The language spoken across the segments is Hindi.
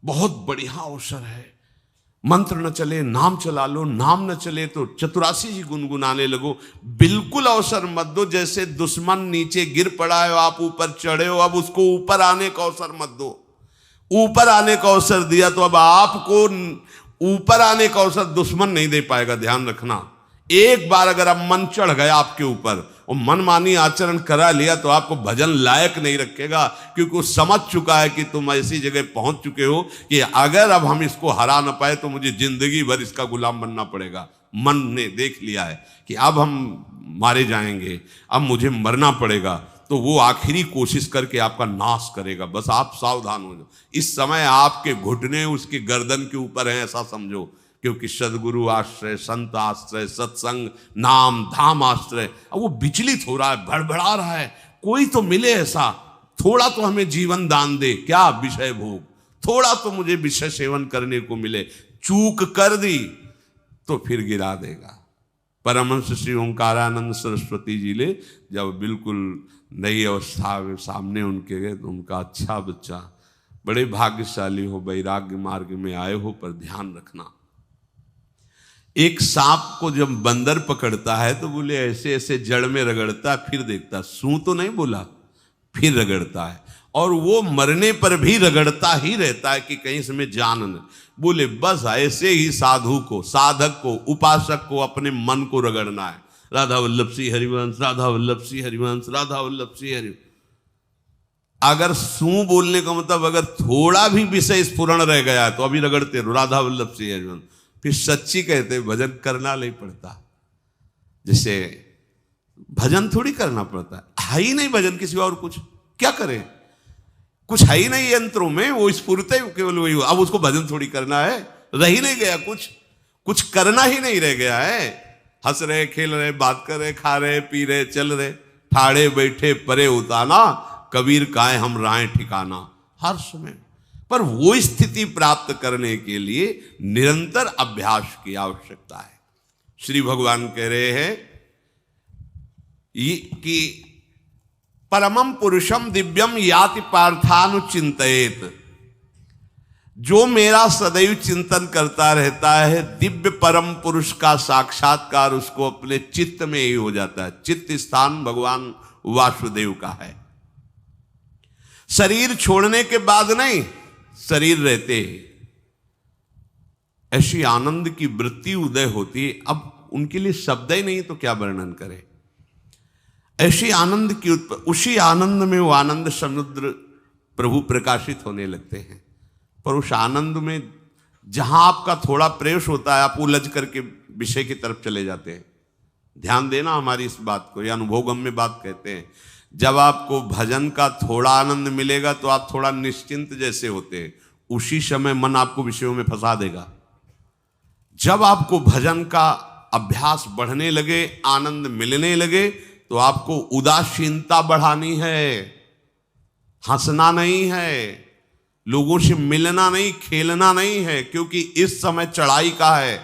बहुत बढ़िया अवसर है। मंत्र न चले नाम चला लो, नाम न चले तो चतुरासी जी गुनगुनाने लगो। बिल्कुल अवसर मत दो, जैसे दुश्मन नीचे गिर पड़ा है आप ऊपर चढ़े हो, अब उसको ऊपर आने का अवसर मत दो। ऊपर आने का अवसर दिया तो अब आपको ऊपर आने का अवसर दुश्मन नहीं दे पाएगा। ध्यान रखना, एक बार अगर अब मन चढ़ गया आपके ऊपर और मनमानी आचरण करा लिया तो आपको भजन लायक नहीं रखेगा, क्योंकि वो समझ चुका है कि तुम ऐसी जगह पहुंच चुके हो कि अगर अब हम इसको हरा ना पाए तो मुझे जिंदगी भर इसका गुलाम बनना पड़ेगा। मन ने देख लिया है कि अब हम मारे जाएंगे, अब मुझे मरना पड़ेगा, तो वो आखिरी कोशिश करके आपका नाश करेगा। बस आप सावधान हो जाओ। इस समय आपके घुटने उसके गर्दन के ऊपर हैं, ऐसा समझो, क्योंकि सदगुरु आश्रय, संत आश्रय, सत्संग, नाम धाम आश्रय। अब वो विचलित हो रहा है, भड़बड़ा रहा है, कोई तो मिले ऐसा, थोड़ा तो हमें जीवन दान दे, क्या विषय भोग, थोड़ा तो मुझे विषय सेवन करने को मिले। चूक कर दी तो फिर गिरा देगा। परमहंस श्री ओंकारानंद सरस्वती जी ले जब बिल्कुल नई अवस्था में सामने उनके गए तो उनका, अच्छा बच्चा, बड़े भाग्यशाली हो, वैराग्य मार्ग में आए हो, पर ध्यान रखना, एक सांप को जब बंदर पकड़ता है तो बोले ऐसे ऐसे जड़ में रगड़ता है, फिर देखता, सू तो नहीं बोला, फिर रगड़ता है, और वो मरने पर भी रगड़ता ही रहता है कि कहीं इसमें जान न। बोले बस ऐसे ही साधु को, साधक को, उपासक को अपने मन को रगड़ना है। राधा वल्लभ सिंह हरिवंश, राधा वल्लभ सिंह हरिवंश, राधा वल्लभ सिंह हरिवंश। अगर सू बोलने का मतलब अगर थोड़ा भी विषय स्फुरण रह गया है तो अभी रगड़ते रहो, राधा वल्लभ सिंह हरिवंश। फिर सच्ची कहते भजन करना नहीं पड़ता। जैसे भजन थोड़ी करना पड़ता है ही नहीं भजन, किसी और कुछ क्या करें, कुछ है ही नहीं यंत्रों में, वो स्फुरते केवल वही। अब उसको भजन थोड़ी करना है, रह ही नहीं गया, कुछ करना ही नहीं रह गया है। हंस रहे, खेल रहे, बात कर रहे, खा रहे, पी रहे, चल रहे, ठाड़े बैठे परे उताना, कबीर काहे हम राहें ठिकाना, हर समय। पर वो स्थिति प्राप्त करने के लिए निरंतर अभ्यास की आवश्यकता है। श्री भगवान कह रहे हैं कि परमम पुरुषम दिव्यम याति पार्थानुचिंतयेत, जो मेरा सदैव चिंतन करता रहता है, दिव्य परम पुरुष का साक्षात्कार उसको अपने चित्त में ही हो जाता है। चित्त स्थान भगवान वासुदेव का है। शरीर छोड़ने के बाद नहीं, शरीर रहते ऐसी आनंद की वृत्ति उदय होती। अब उनके लिए शब्द ही नहीं तो क्या वर्णन करें। ऐसी आनंद की उसी आनंद में वो आनंद समुद्र प्रभु प्रकाशित होने लगते हैं। पर उस आनंद में जहां आपका थोड़ा प्रवेश होता है, आप उलझ करके विषय की तरफ चले जाते हैं। ध्यान देना हमारी इस बात को, ये अनुभवगम्य बात कहते हैं। जब आपको भजन का थोड़ा आनंद मिलेगा तो आप थोड़ा निश्चिंत जैसे होते हैं, उसी समय मन आपको विषयों में फंसा देगा। जब आपको भजन का अभ्यास बढ़ने लगे, आनंद मिलने लगे, तो आपको उदासीनता बढ़ानी है, हंसना नहीं है, लोगों से मिलना नहीं, खेलना नहीं है, क्योंकि इस समय चढ़ाई का है।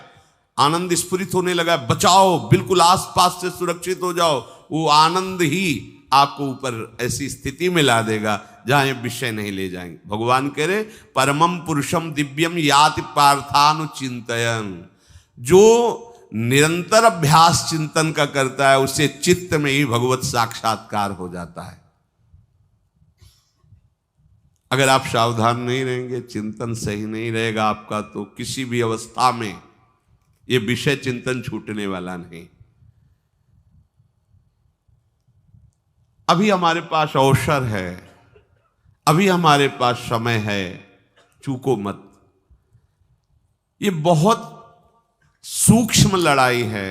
आनंद स्फुरित होने लगा, बचाओ, बिल्कुल आसपास से सुरक्षित हो जाओ। वो आनंद ही आपको ऊपर ऐसी स्थिति में ला देगा जहां ये विषय नहीं ले जाएंगे। भगवान कह रहे परमम पुरुषम दिव्यम याति पार्थानुचिंतयन्, जो निरंतर अभ्यास चिंतन का करता है उससे चित्त में ही भगवत साक्षात्कार हो जाता है। अगर आप सावधान नहीं रहेंगे, चिंतन सही नहीं रहेगा आपका, तो किसी भी अवस्था में ये विषय चिंतन छूटने वाला नहीं। अभी हमारे पास अवसर है, अभी हमारे पास समय है, चूको मत। ये बहुत सूक्ष्म लड़ाई है,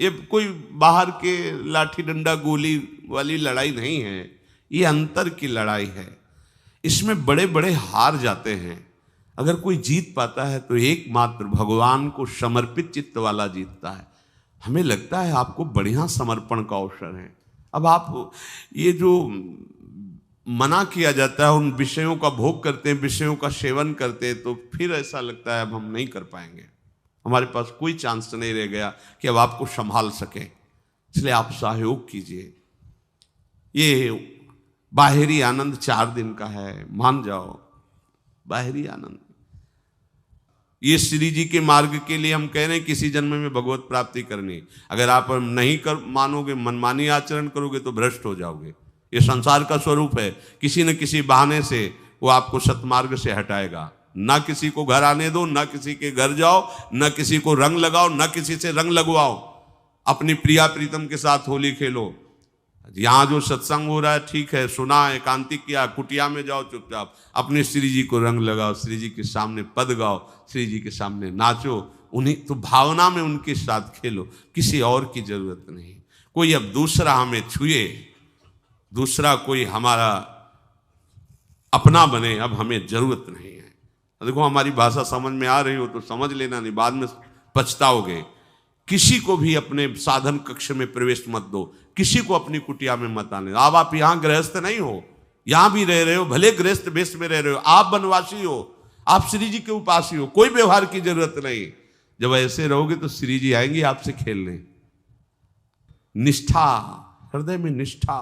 ये कोई बाहर के लाठी डंडा गोली वाली लड़ाई नहीं है, ये अंतर की लड़ाई है। इसमें बड़े बड़े हार जाते हैं। अगर कोई जीत पाता है तो एकमात्र भगवान को समर्पित चित्त वाला जीतता है। हमें लगता है आपको बढ़िया समर्पण का अवसर है। अब आप ये जो मना किया जाता है, उन विषयों का भोग करते हैं, विषयों का सेवन करते हैं, तो फिर ऐसा लगता है अब हम नहीं कर पाएंगे, हमारे पास कोई चांस नहीं रह गया कि अब आपको संभाल सके। इसलिए आप सहयोग कीजिए। ये बाहरी आनंद 4 दिन का है, मान जाओ, बाहरी आनंद। ये श्री जी के मार्ग के लिए हम कह रहे हैं किसी जन्म में भगवत प्राप्ति करनी। अगर आप नहीं कर मानोगे, मनमानी आचरण करोगे तो भ्रष्ट हो जाओगे। ये संसार का स्वरूप है, किसी न किसी बहाने से वो आपको सतमार्ग से हटाएगा। ना किसी को घर आने दो, ना किसी के घर जाओ, ना किसी को रंग लगाओ, ना किसी से रंग लगवाओ। अपनी प्रिया प्रीतम के साथ होली खेलो। यहाँ जो सत्संग हो रहा है ठीक है, सुना, एकांतिक किया, कुटिया में जाओ चुपचाप, अपने श्री जी को रंग लगाओ, श्री जी के सामने पद गाओ, श्री जी के सामने नाचो, उन्हीं तो भावना में उनके साथ खेलो, किसी और की जरूरत नहीं। कोई अब दूसरा हमें छुए, दूसरा कोई हमारा अपना बने, अब हमें जरूरत नहीं है। देखो हमारी भाषा समझ में आ रही हो तो समझ लेना, नहीं बाद में पछताओगे। किसी को भी अपने साधन कक्ष में प्रवेश मत दो, किसी को अपनी कुटिया में मत आने। अब आप यहां गृहस्थ नहीं हो, यहां भी रह रहे हो, भले गृहस्थ वेश में रह रहे हो, आप वनवासी हो, आप श्री जी के उपासी हो, कोई व्यवहार की जरूरत नहीं। जब ऐसे रहोगे तो श्री जी आएंगे आपसे खेलने। निष्ठा, हृदय में निष्ठा।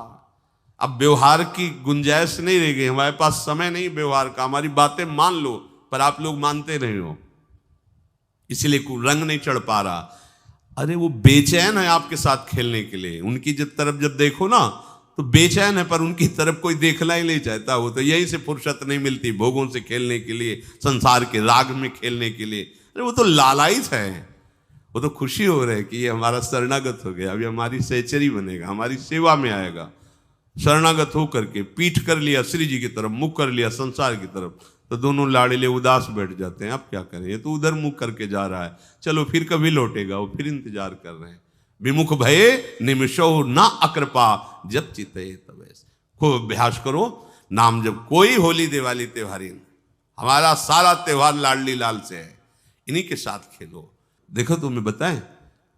अब व्यवहार की गुंजाइश नहीं रह गई, हमारे पास समय नहीं व्यवहार का। हमारी बातें मान लो पर आप लोग मानते नहीं हो, इसलिए रंग नहीं चढ़ पा रहा। अरे वो बेचैन है आपके साथ खेलने के लिए, उनकी तरफ जब देखो ना तो बेचैन है, पर उनकी तरफ कोई देखना ही नहीं चाहता। वो तो यहीं से फुर्सत नहीं मिलती भोगों से खेलने के लिए, संसार के राग में खेलने के लिए। अरे वो तो लालायित है, वो तो खुशी हो रहे कि ये हमारा शरणागत हो गया, अभी हमारी सहचरी बनेगा, हमारी सेवा में आएगा। शरणागत होकर के पीठ कर लिया श्री जी की तरफ, मुख कर लिया संसार की तरफ, तो दोनों लाड़िले उदास बैठ जाते हैं। अब क्या करें, ये तो उधर मुख करके जा रहा है, चलो फिर कभी लौटेगा, वो फिर इंतजार कर रहे हैं। विमुख भये निमिषो ना अकृपा, जब चिते तब। खूब अभ्यास करो नाम जब। कोई होली दिवाली त्योहारी, हमारा सारा त्योहार लाडली लाल से है, इन्हीं के साथ खेलो। देखो तुम्हें बताएं,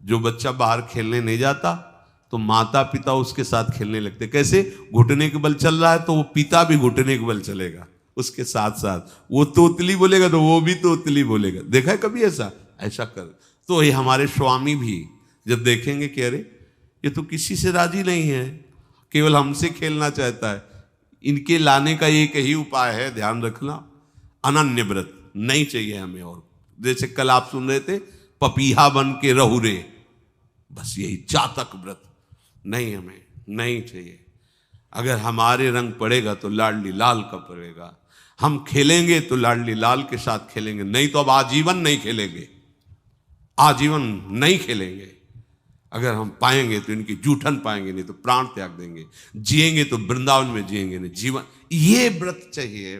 जो बच्चा बाहर खेलने नहीं जाता तो माता पिता उसके साथ खेलने लगते। कैसे? घुटने के बल चल रहा है तो वो पिता भी घुटने के बल चलेगा उसके साथ साथ। वो तोतली बोलेगा तो वो भी तोतली बोलेगा। देखा है कभी ऐसा? ऐसा कर। तो ये हमारे स्वामी भी जब देखेंगे कि अरे ये तो किसी से राजी नहीं है, केवल हमसे खेलना चाहता है, इनके लाने का एक ही उपाय है, ध्यान रखना, अनन्य व्रत नहीं चाहिए हमें। और जैसे कल आप सुन रहे थे, पपीहा बन के रहू रे, बस यही चातक व्रत नहीं, हमें नहीं चाहिए। अगर हमारे रंग पड़ेगा तो लाडली लाल का पड़ेगा, हम खेलेंगे तो लाडली लाल के साथ खेलेंगे, नहीं तो अब आजीवन नहीं खेलेंगे, आजीवन नहीं खेलेंगे। अगर हम पाएंगे तो इनकी जूठन पाएंगे, नहीं तो प्राण त्याग देंगे। जिएंगे तो वृंदावन में जिएंगे, नहीं जीवन। ये व्रत चाहिए।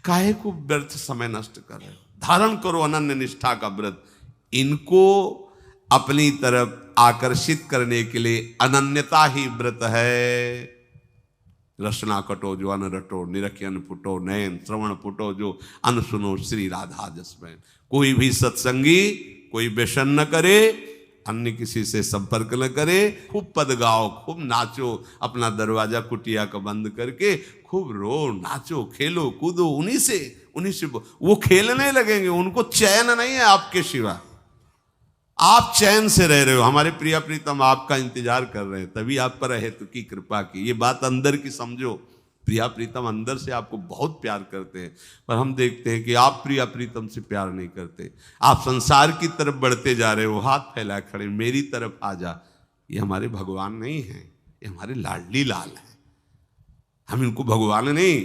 काहे को व्यर्थ समय नष्ट कर रहे हो? धारण करो अनन्य निष्ठा का व्रत। इनको अपनी तरफ आकर्षित करने के लिए अनन्यता ही व्रत है। रसना कटो जो अन रटो, निरखियन फुटो नयन, श्रवण फुटो जो अन सुनो, श्री राधा जसमैन। कोई भी सत्संगी कोई व्यसन न करे, अन्य किसी से संपर्क न करे, खूब पद गाओ, खूब नाचो, अपना दरवाजा कुटिया का बंद करके खूब रो, नाचो, खेलो, कूदो, उन्हीं से वो खेलने लगेंगे। उनको चैन नहीं है आपके सिवा, आप चैन से रह रहे हो। हमारे प्रिया प्रीतम आपका इंतजार कर रहे हैं, तभी आप पर हेतु की कृपा की। ये बात अंदर की समझो। प्रिया प्रीतम अंदर से आपको बहुत प्यार करते हैं, पर हम देखते हैं कि आप प्रिया प्रीतम से प्यार नहीं करते। आप संसार की तरफ बढ़ते जा रहे हो, हाथ फैला खड़े, मेरी तरफ आ जा। ये हमारे भगवान नहीं है, ये हमारे लाडली लाल हैं। हम इनको भगवान नहीं,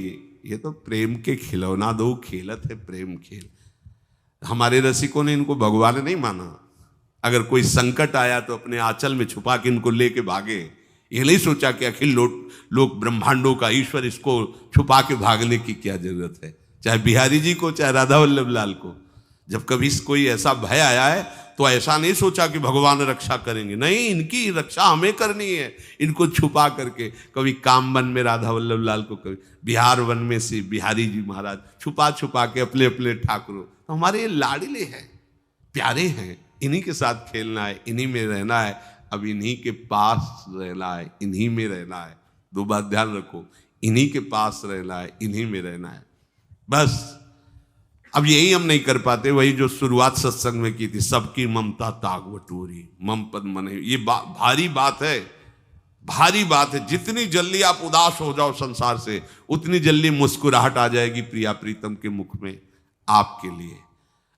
ये तो प्रेम के खिलौना दो खेलत है प्रेम खेल। हमारे रसिकों ने इनको भगवान नहीं माना। अगर कोई संकट आया तो अपने आंचल में छुपा के इनको लेके भागे। ये नहीं सोचा कि अखिल लोक ब्रह्मांडों का ईश्वर, इसको छुपा के भागने की क्या जरूरत है। चाहे बिहारी जी को, चाहे राधा वल्लभ लाल को, जब कभी कोई ऐसा भय आया है तो ऐसा नहीं सोचा कि भगवान रक्षा करेंगे, नहीं, इनकी रक्षा हमें करनी है। इनको छुपा करके, कभी कामवन में राधा वल्लभ लाल को, कभी बिहार वन में से बिहारी जी महाराज, छुपा छुपा के अपने अपने ठाकुरों। तो हमारे ये लाडले हैं, प्यारे हैं, इन्हीं के साथ खेलना है, इन्हीं में रहना है। अब इन्हीं के पास रहना है, इन्हीं में रहना है। दो बात ध्यान रखो, इन्हीं के पास रहना है, इन्हीं में रहना है, बस। अब यही हम नहीं कर पाते, वही जो शुरुआत सत्संग में की थी, सबकी ममता ताग बटोरी, मम पद मने। ये भारी बात है, भारी बात है। जितनी जल्दी आप उदास हो जाओ संसार से, उतनी जल्दी मुस्कुराहट आ जाएगी प्रिया प्रीतम के मुख में आपके लिए।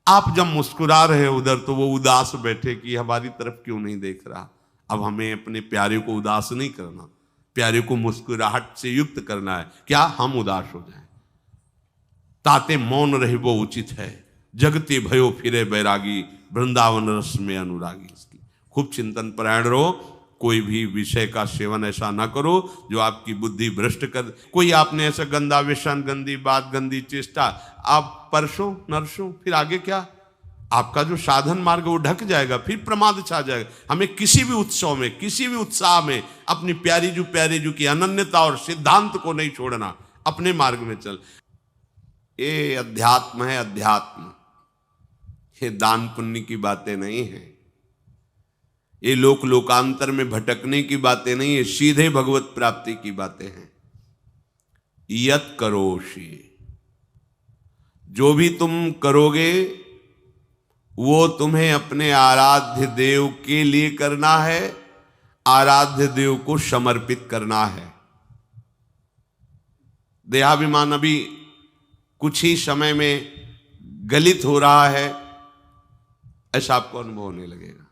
आप जब मुस्कुरा रहे उधर तो वो उदास बैठे कि हमारी तरफ क्यों नहीं देख रहा। अब हमें अपने प्यारे को उदास नहीं करना, प्यारे को मुस्कुराहट से युक्त करना है। क्या हम उदास हो जाएं? ताते मौन रहे वो उचित है, जगते भयो फिरे बैरागी, वृंदावन रस में अनुरागी। इसकी खूब चिंतन परायण रहो, कोई भी विषय का सेवन ऐसा ना करो जो आपकी बुद्धि भ्रष्ट कर। कोई आपने ऐसा गंदा व्यसन, गंदी बात, गंदी चेष्टा, आप परसों नरसों, फिर आगे क्या? आपका जो साधन मार्ग वो ढक जाएगा, फिर प्रमाद छा जाएगा। हमें किसी भी उत्सव में, किसी भी उत्साह में अपनी प्यारी जू की अनन्यता और सिद्धांत को नहीं छोड़ना, अपने मार्ग में चल। ये अध्यात्म है, अध्यात्म। ये दान पुण्य की बातें नहीं है, ये लोक लोकांतर में भटकने की बातें नहीं है, सीधे भगवत प्राप्ति की बातें हैं। यत करोषि, जो भी तुम करोगे वो तुम्हें अपने आराध्य देव के लिए करना है, आराध्य देव को समर्पित करना है। देहाभिमान अभी कुछ ही समय में गलित हो रहा है, ऐसा आपको अनुभव होने लगेगा।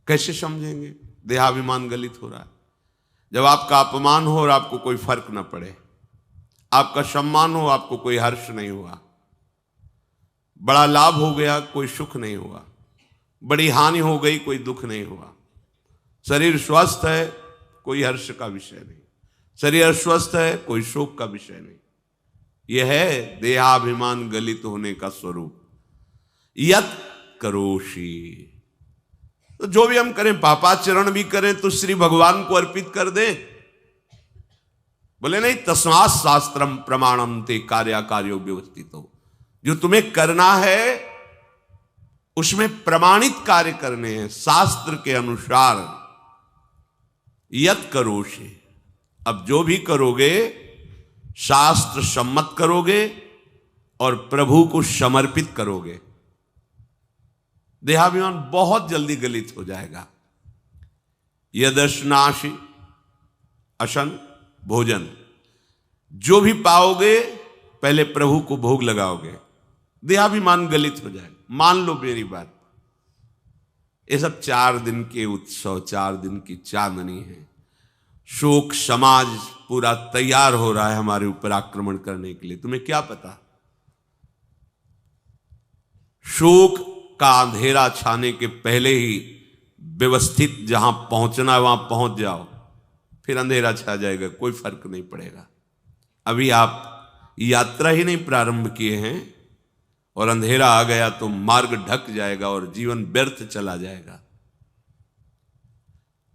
कैसे समझेंगे देहाभिमान गलित हो रहा है? जब आपका अपमान हो और आपको कोई फर्क ना पड़े, आपका सम्मान हो, आपको कोई हर्ष नहीं हुआ, बड़ा लाभ हो गया, कोई सुख नहीं हुआ, बड़ी हानि हो गई, कोई दुख नहीं हुआ, शरीर स्वस्थ है, कोई हर्ष का विषय नहीं, शरीर अस्वस्थ है, कोई शोक का विषय नहीं। यह है देहाभिमान गलित होने का स्वरूप। यत करोषि, तो जो भी हम करें, पापाचरण भी करें तो श्री भगवान को अर्पित कर दें। बोले नहीं, तस्मात् शास्त्रम प्रमाणम ते कार्याकार्यो व्यवस्थितो, जो तुम्हें करना है उसमें प्रमाणित कार्य करने हैं शास्त्र के अनुसार। यत करोषि, अब जो भी करोगे शास्त्र सम्मत करोगे और प्रभु को समर्पित करोगे, देहाभिमान बहुत जल्दी गलित हो जाएगा। यदश्नाशि, अशन भोजन, जो भी पाओगे पहले प्रभु को भोग लगाओगे, देहाभिमान गलित हो जाएगा। मान लो मेरी बात, ये सब 4 दिन के उत्सव, 4 दिन की चांदनी है। शोक समाज पूरा तैयार हो रहा है हमारे ऊपर आक्रमण करने के लिए। तुम्हें क्या पता, शोक का अंधेरा छाने के पहले ही व्यवस्थित जहां पहुंचना है वहां पहुंच जाओ, फिर अंधेरा छा जाएगा, कोई फर्क नहीं पड़ेगा। अभी आप यात्रा ही नहीं प्रारंभ किए हैं और अंधेरा आ गया तो मार्ग ढक जाएगा और जीवन व्यर्थ चला जाएगा।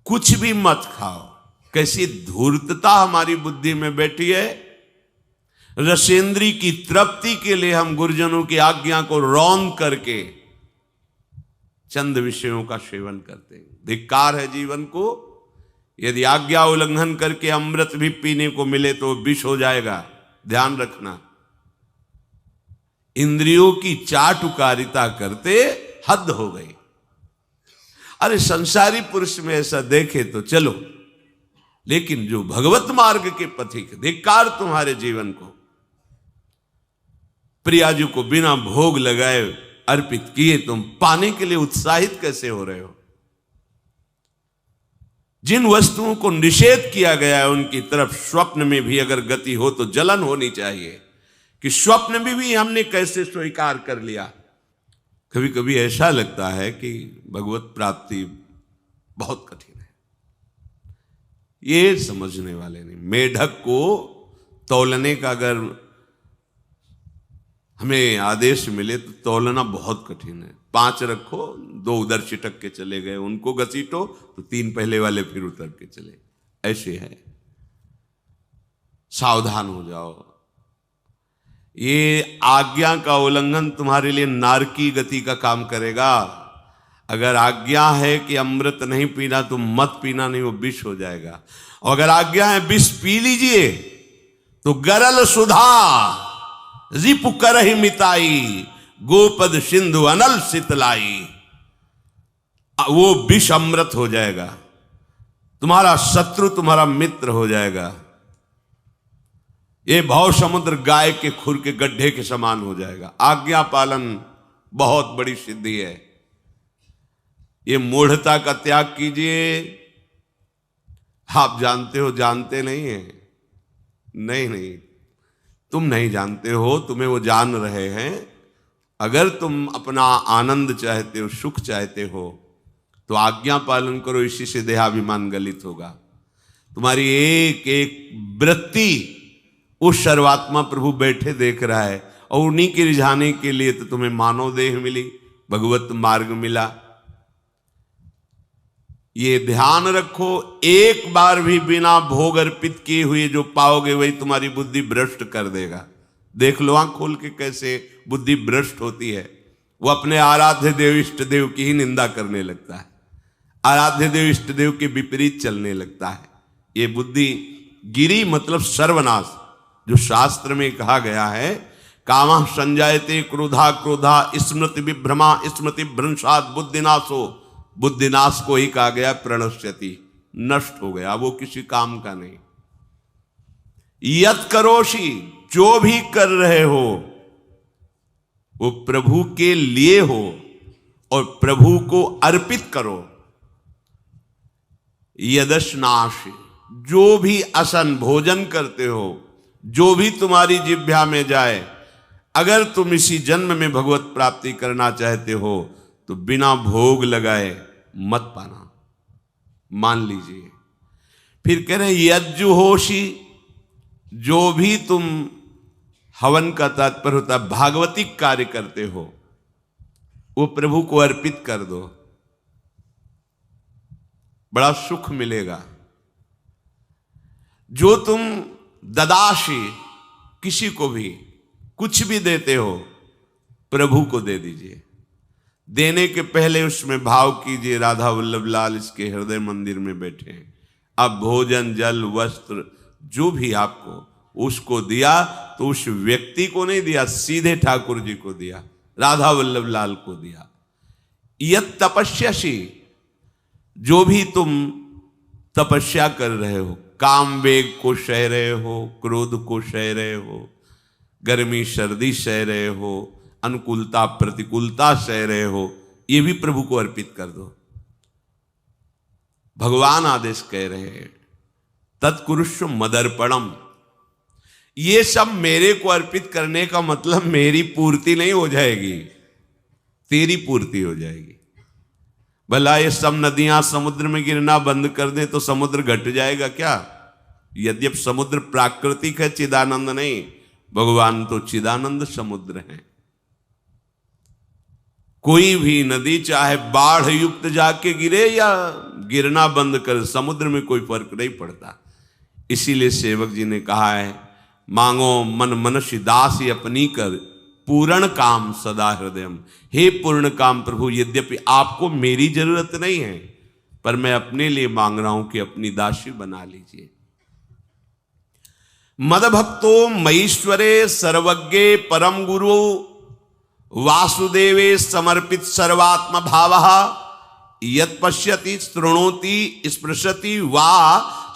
कुछ भी मत खाओ। कैसी धूर्तता हमारी बुद्धि में बैठी है। रसेंद्री की तृप्ति के लिए हम गुरुजनों की आज्ञा को रौंद करके चंद विषयों का सेवन करते हैं। धिक्कार है जीवन को। यदि आज्ञा उल्लंघन करके अमृत भी पीने को मिले तो विष हो जाएगा, ध्यान रखना। इंद्रियों की चाटुकारिता करते हद हो गई। अरे संसारी पुरुष में ऐसा देखे तो चलो, लेकिन जो भगवत मार्ग के पथिक, धिक्कार तुम्हारे जीवन को। प्रियाजू को बिना भोग लगाए अर्पित किए तुम पाने के लिए उत्साहित कैसे हो रहे हो? जिन वस्तुओं को निषेध किया गया है उनकी तरफ स्वप्न में भी अगर गति हो तो जलन होनी चाहिए कि स्वप्न में भी हमने कैसे स्वीकार कर लिया। कभी कभी ऐसा लगता है कि भगवत प्राप्ति बहुत कठिन है, ये समझने वाले नहीं। मेढक को तौलने का अगर हमें आदेश मिले तो तौलना बहुत कठिन है। 5 रखो, 2 उधर चिटक के चले गए, उनको घसीटो तो 3 पहले वाले फिर उतर के चले, ऐसे है। सावधान हो जाओ। ये आज्ञा का उल्लंघन तुम्हारे लिए नारकी गति का काम करेगा। अगर आज्ञा है कि अमृत नहीं पीना तो मत पीना, नहीं वो विष हो जाएगा। और अगर आज्ञा है विष पी लीजिए तो गरल सुधा रिपु करहि मिताई, गोपद सिंधु अनल शीतलाई, वो विष अमृत हो जाएगा। तुम्हारा शत्रु तुम्हारा मित्र हो जाएगा। ये भव समुद्र गाय के खुर के गड्ढे के समान हो जाएगा। आज्ञा पालन बहुत बड़ी सिद्धि है। ये मूढ़ता का त्याग कीजिए। आप जानते हो, जानते नहीं है? नहीं, तुम नहीं जानते हो, तुम्हें वो जान रहे हैं। अगर तुम अपना आनंद चाहते हो, सुख चाहते हो, तो आज्ञा पालन करो। इसी से देहाभिमान गलित होगा। तुम्हारी एक एक वृत्ति उस सर्वात्मा प्रभु बैठे देख रहा है, और उन्हीं के रिझाने के लिए तो तुम्हें मानव देह मिली, भगवत मार्ग मिला। ये ध्यान रखो, एक बार भी बिना भोग अर्पित किए हुए जो पाओगे वही तुम्हारी बुद्धि भ्रष्ट कर देगा। देख लो आंख खोल के कैसे बुद्धि भ्रष्ट होती है। वो अपने आराध्य देव इष्ट देव की ही निंदा करने लगता है, आराध्य देव इष्ट देव के विपरीत चलने लगता है। ये बुद्धि गिरी मतलब सर्वनाश। जो शास्त्र में कहा गया है, कामः संजायते क्रोधा क्रोधा स्मृति विभ्रमा स्मृति भ्रंशात् बुद्धिनाशो, बुद्धिनाश को ही कहा गया प्रणश्यति, नष्ट हो गया, वो किसी काम का नहीं। यत करोषि, जो भी कर रहे हो वो प्रभु के लिए हो और प्रभु को अर्पित करो। यदश्नासि, जो भी असन भोजन करते हो, जो भी तुम्हारी जिह्वा में जाए, अगर तुम इसी जन्म में भगवत प्राप्ति करना चाहते हो तो बिना भोग लगाए मत पाना, मान लीजिए। फिर कह रहे यज्जुहोषि, जो भी तुम, हवन का तात्पर्य होता है भागवतिक कार्य करते हो, वो प्रभु को अर्पित कर दो, बड़ा सुख मिलेगा। जो तुम ददाशी, किसी को भी कुछ भी देते हो, प्रभु को दे दीजिए। देने के पहले उसमें भाव कीजिए, राधा वल्लभ लाल इसके हृदय मंदिर में बैठे हैं। अब भोजन जल वस्त्र जो भी आपको उसको दिया तो उस व्यक्ति को नहीं दिया, सीधे ठाकुर जी को दिया, राधा वल्लभ लाल को दिया। यत तपस्यासी, जो भी तुम तपस्या कर रहे हो, काम वेग को सह रहे हो, क्रोध को सह रहे हो, गर्मी सर्दी सह रहे हो, अनुकूलता प्रतिकूलता सह रहे हो, ये भी प्रभु को अर्पित कर दो। भगवान आदेश कह रहे हैं तत्कुरुष्व मदर्पणम, ये सब मेरे को अर्पित करने का मतलब मेरी पूर्ति नहीं हो जाएगी, तेरी पूर्ति हो जाएगी। भला ये सब नदियां समुद्र में गिरना बंद कर दें तो समुद्र घट जाएगा क्या? यद्यप समुद्र प्राकृतिक है, चिदानंद नहीं, भगवान तो चिदानंद समुद्र है। कोई भी नदी चाहे बाढ़ युक्त जाके गिरे या गिरना बंद कर, समुद्र में कोई फर्क नहीं पड़ता। इसीलिए सेवक जी ने कहा है, मांगो मन मनुष्य दासी अपनी कर, पूर्ण काम सदा हृदयम। हे पूर्ण काम प्रभु, यद्यपि आपको मेरी जरूरत नहीं है, पर मैं अपने लिए मांग रहा हूं कि अपनी दासी बना लीजिए। मद भक्तो मईश्वरे सर्वज्ञे परम गुरु वासुदेवे समर्पित सर्वात्म भावः, यत् पश्यति शृणोति स्पृशति वा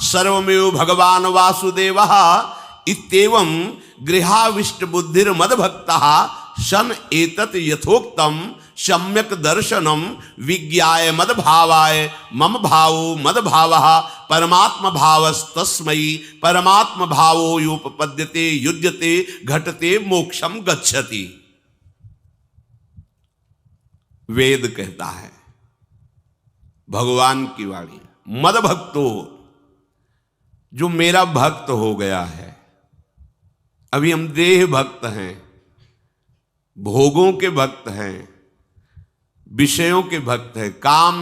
सर्वमेव भगवान वासुदेवः, इत्येवं गृहाविष्ट बुद्धिर मद भक्तः सन एतत् यथोक्तम सम्यक दर्शनम विज्ञाय मद भावाय मम भावो मद भावः परमात्म भावस्तस्मै परमात्म भावो योपपद्यते युज्यते घटते मोक्षम गच्छति। वेद कहता है, भगवान की वाणी, मद भक्तो, जो मेरा भक्त हो गया है। अभी हम देह भक्त हैं, भोगों के भक्त हैं, विषयों के भक्त हैं, काम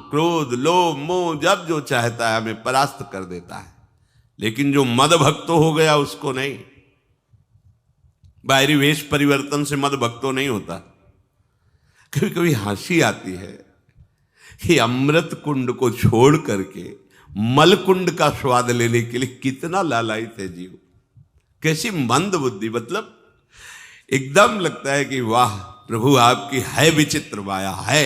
क्रोध लोभ मोह जब जो चाहता है हमें परास्त कर देता है। लेकिन जो मद भक्त हो गया उसको नहीं। बाहरी वेश परिवर्तन से मद भक्तो नहीं होता। कभी कभी हंसी आती है कि अमृत कुंड को छोड़ करके मल कुंड का स्वाद लेने के लिए कितना लालायित है जीव। कैसी मंद बुद्धि, मतलब एकदम लगता है कि वाह प्रभु आपकी है विचित्र माया है।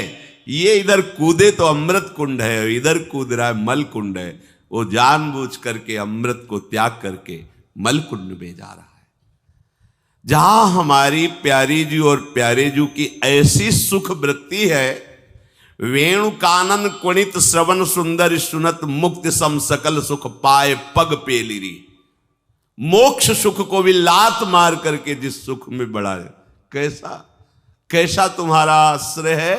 ये इधर कूदे तो अमृत कुंड है, इधर कूद रहा है मल कुंड है। वो जानबूझ करके अमृत को त्याग करके मलकुंड में जा रहा है। जहां हमारी प्यारी जी और प्यारे जी की ऐसी सुख वृत्ति है, वेणु कानन कुणित श्रवण सुंदर सुनत मुक्ति सम सकल सुख पाए पग पेलिरी। मोक्ष सुख को भी लात मार करके जिस सुख में बढ़ाए, कैसा कैसा तुम्हारा आश्रय है।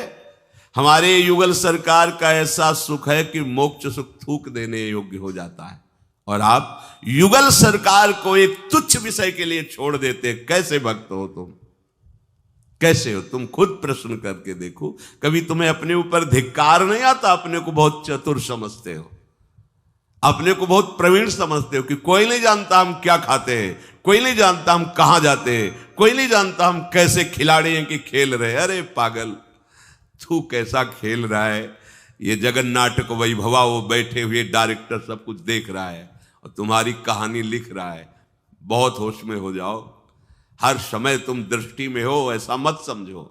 हमारे युगल सरकार का ऐसा सुख है कि मोक्ष सुख थूक देने योग्य हो जाता है, और आप युगल सरकार को एक तुच्छ विषय के लिए छोड़ देते। कैसे भक्त हो तुम, कैसे हो तुम? खुद प्रश्न करके देखो। कभी तुम्हें अपने ऊपर धिक्कार नहीं आता? अपने को बहुत चतुर समझते हो, अपने को बहुत प्रवीण समझते हो कि कोई नहीं जानता हम क्या खाते हैं, कोई नहीं जानता हम कहां जाते हैं, कोई नहीं जानता हम कैसे खिलाड़ी हैं कि खेल रहे हैं। अरे पागल, तू कैसा खेल रहा है। ये जगन नाटक वैभवा, वो बैठे हुए डायरेक्टर सब कुछ देख रहा है और तुम्हारी कहानी लिख रहा है। बहुत होश में हो जाओ, हर समय तुम दृष्टि में हो, ऐसा मत समझो।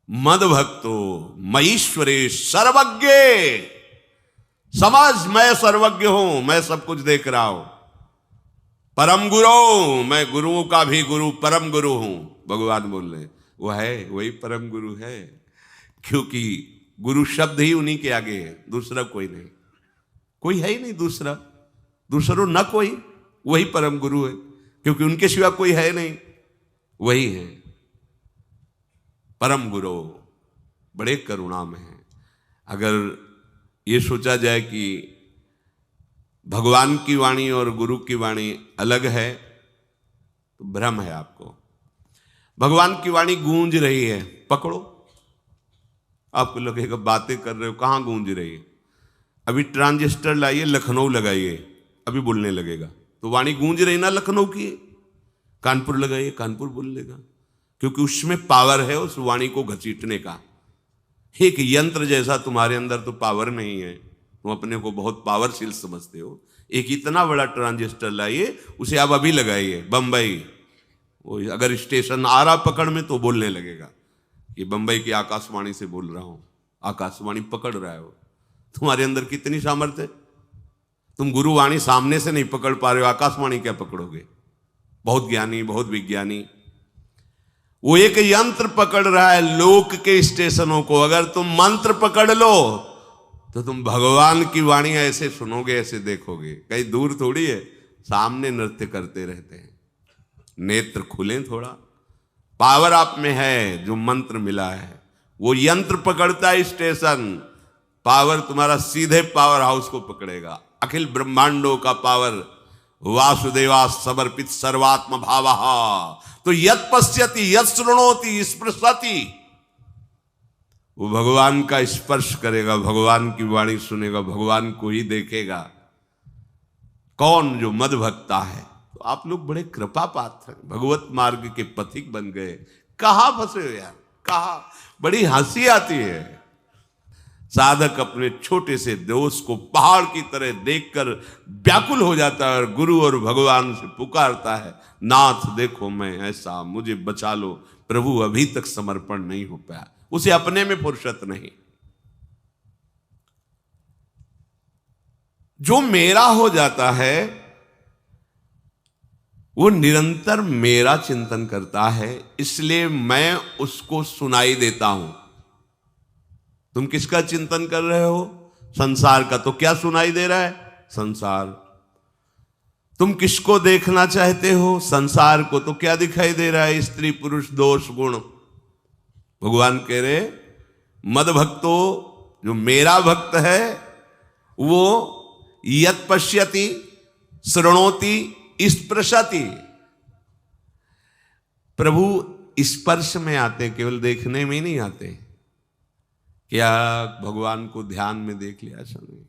मद भक्तो मईश्वरे सर्वज्ञ, समझ मैं सर्वज्ञ हूं, मैं सब कुछ देख रहा हूं। परम गुरु, मैं गुरुओं का भी गुरु, परम गुरु हूं। भगवान बोल रहे वो है, वही परम गुरु है, क्योंकि गुरु शब्द ही उन्हीं के आगे है, दूसरा कोई नहीं, कोई है ही नहीं दूसरा, दूसरो न कोई, वही परम गुरु है, क्योंकि उनके सिवा कोई है नहीं, वही है परम गुरु। बड़े करुणा में है। अगर ये सोचा जाए कि भगवान की वाणी और गुरु की वाणी अलग है तो भ्रम है आपको। भगवान की वाणी गूंज रही है, पकड़ो, आपको लगेगा बातें कर रहे हो, कहां गूंज रही है? अभी ट्रांजिस्टर लाइए, लखनऊ लगाइए, अभी बोलने लगेगा, तो वाणी गूंज रही ना लखनऊ की। कानपुर लगाइए, कानपुर बोल लेगा, क्योंकि उसमें पावर है उस वाणी को घसीटने का। एक यंत्र जैसा तुम्हारे अंदर तो पावर नहीं है, तुम अपने को बहुत पावरशील समझते हो। एक इतना बड़ा ट्रांजिस्टर लाइए, उसे आप अभी लगाइए बंबई, वो अगर स्टेशन आ रहा पकड़ में तो बोलने लगेगा कि बंबई की आकाशवाणी से बोल रहा हूं, आकाशवाणी पकड़ रहा है वो। तुम्हारे अंदर कितनी सामर्थ्य है, तुम गुरुवाणी सामने से नहीं पकड़ पा रहे हो, आकाशवाणी क्या पकड़ोगे? बहुत ज्ञानी, बहुत विज्ञानी, वो एक यंत्र पकड़ रहा है लोक के स्टेशनों को। अगर तुम मंत्र पकड़ लो तो तुम भगवान की वाणी ऐसे सुनोगे, ऐसे देखोगे, कहीं दूर थोड़ी है, सामने नृत्य करते रहते हैं। नेत्र खुलें थोड़ा, पावर आप में है, जो मंत्र मिला है वो यंत्र पकड़ता है स्टेशन, पावर तुम्हारा सीधे पावर हाउस को पकड़ेगा। अखिल ब्रह्मांडों का पावर वासुदेवा समर्पित सर्वात्म भावः, तो यत् पश्यति यत् शृणोति स्पृशति, वो भगवान का स्पर्श करेगा, भगवान की वाणी सुनेगा, भगवान को ही देखेगा। कौन? जो मद भक्ता है। तो आप लोग बड़े कृपा पात्र हैं, भगवत मार्ग के पथिक बन गए। कहां फंसे हो यार, कहां? बड़ी हंसी आती है। साधक अपने छोटे से दोष को पहाड़ की तरह देखकर व्याकुल हो जाता है और गुरु और भगवान से पुकारता है, नाथ देखो मैं ऐसा, मुझे बचा लो। प्रभु अभी तक समर्पण नहीं हो पाया, उसे अपने में फुर्सत नहीं। जो मेरा हो जाता है वो निरंतर मेरा चिंतन करता है, इसलिए मैं उसको सुनाई देता हूं। तुम किसका चिंतन कर रहे हो? संसार का। तो क्या सुनाई दे रहा है? संसार। तुम किसको देखना चाहते हो? संसार को। तो क्या दिखाई दे रहा है? स्त्री पुरुष दोष गुण। भगवान कह रहे मद भक्तो, जो मेरा भक्त है वो यत् पश्यति शृणोति स्पृशति। प्रभु स्पर्श में आते, केवल देखने में ही नहीं आते। क्या भगवान को ध्यान में देख लिया? ऐसा नहीं।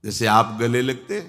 जैसे आप गले लगते